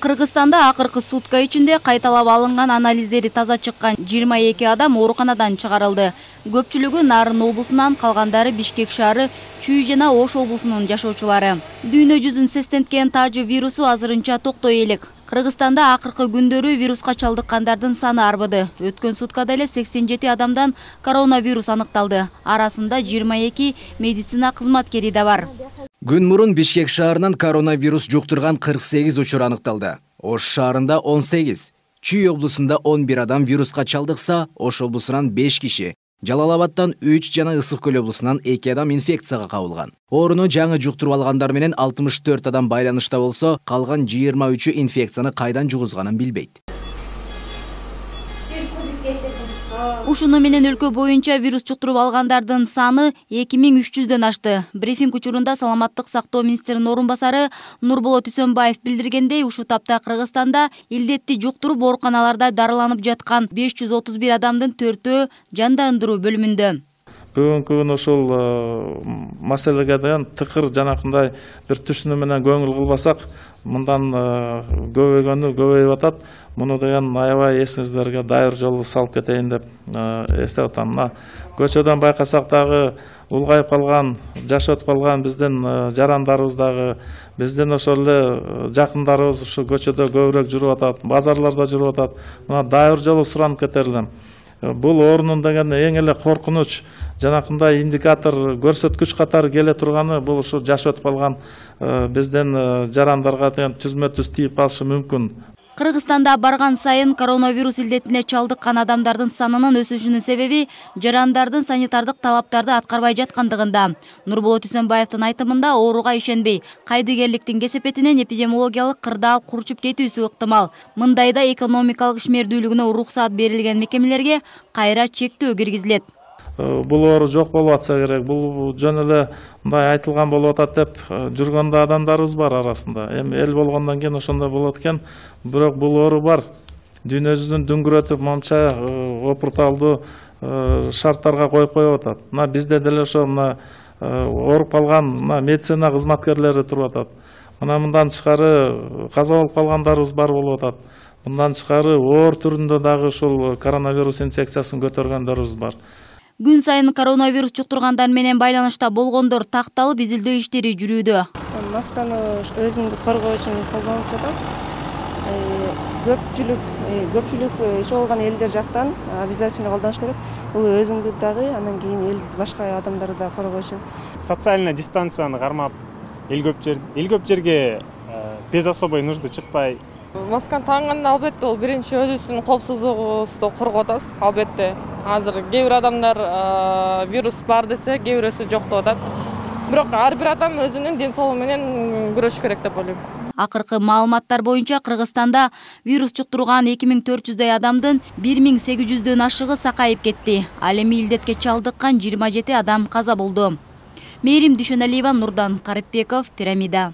Кыргызстанда акыркы сутка ичинде кайталап алынган анализдери таза чыккан 22 адам ооруканадан чыгарылды. Көпчүлүгү Нарын облусунан, калгандары Бишкек шаары, Чүй жана Ош облусунун жашоочулары. Дүйнө жүзүн сестенткен тажы вирусу азырынча токтой элек. Кыргызстанда акыркы күндөрү вируска чалдыккандардын саны арбыды. Өткөн суткада эле 87 адамдан коронавирус аныкталды. Арасында 22 медицина кызматкери да бар. Күн мурун Бишкек шаарынан коронавирус жуктурган 48 учур аныкталды. Ош шаарында 18, Чүй облусунда 11 адам вируска чалдыкса, Ош облусунан 5 киши, Жалал-Абадтан 3 жана Ысык-Көл облусунан 2 адам инфекцияга кабылган. Ооруну жаңы жуктуруп алгандар менен 64 адам байланышта болсо, калган 23 инфекцияны кайдан жугузганын билбейт. Ушуну менен өлкө боюнча вирус жуктуруп алгандардын саны 2300дөн ашты. Брифинг учурунда Саламаттык сактоо министринин орун басары Нурболот Үсөнбаев билдиргендей, ушу тапта Кыргызстанда илдетти жуктуруп ооруканаларда дарыланып жаткан 531 адамдын 4-өө жандандыруу бөлүмүндө. Бүгүнкү күнү ушул маселеге деген тыкыр жанакындай бир түшүнүү менен көңүл кылбасак, мындан көбөйүп атат. Муну деген аябай эсиңиздерге дайыр жолу салып кетейин деп эстеп атам. Мына көчөдөн байкасак дагы улгайып калган, жашап калган биздин жарандарыбыз дагы, биздин ошол эле жакындарыбыз ушу көчөдө көбүрөөк жүрүп атат, базарларда жүрүп атат. Мына дайыр жолу суранып кетер элем. Бул оорунун деген эң эле коркунуч жанакындай индикатор көрсөткүч катары келе турганы бул ушу жашап калган биздин жарандарга деген түзмө-түз тийип калышы мүмкүн. Кыргызстанда барган сайын коронавирус илдетине чалдыккан адамдардын санынын өсүшүнүн себеби жарандардын санитардык талаптарды аткарбай жаткандыгында. Нурболот Үсөнбаевдин айтымында, ооруга ишенбей, кайдыгерликтин кесепетинен эпидемиологиялык кырдаал курчуп кетүүсү ыктымал. Мындайда экономикалык ишмердүүлүгүнө уруксаат берилген мекемелерге кайра чектөө киргизилет. Бул оору жок болуп атса керек, бул жөн эле мындай айтылган болуп атат деп жүргөн да адамдарыбыз бар арасында. Эми эл болгондон кийин ошондой болот экен, бирок бул оору бар. Дүйнө жүзүн дүңгүрөтүп, момча опурталдуу шарттарга коюп атат. Мына бизде деле ошо мына ооруп калган медицина кызматкерлери туруп атат. Мына мындан тышкары каза болуп калгандарыбыз бар болуп атат. Мындан тышкары оор түрүндө дагы ушул коронавирус инфекциясын көтөргөндөрүбүз бар. Күн сайын коронавирус жуктургандар менен байланышта болгондор такталып, изилдөө иштери жүрүүдө. Масканы өзүмдү коргоо үчүн колдонуп жатам. Көпчүлүк иши болгон элдер жактан обязательно колдонуш керек. Бул өзүңдү дагы, анан кийин эл башка адамдарды да коргоо үчүн. Социальный дистанцияны кармап, эл көп жерге без особой нужды чыкпай. Масканы тагынганда албетте ол биринчи өзүбүздүн коопсуздугубузду коргоп атабыз, албетте. Азыр кээ бир адамдар вирус бар десе, кээ бирөөсү жок деп атат. Бирок ар бир адам өзүнүн ден соолугу менен күрөшүш керек деп ойлойм. Акыркы маалыматтар боюнча Кыргызстанда вирус жуктурган 2400 адамдын 1800дөн ашыгы сакайып кетти. Ал эми илдетке чалдыккан 27 адам каза болду. Мээрим Дүйшөналиева, Нурдан Карипбеков, Пирамида.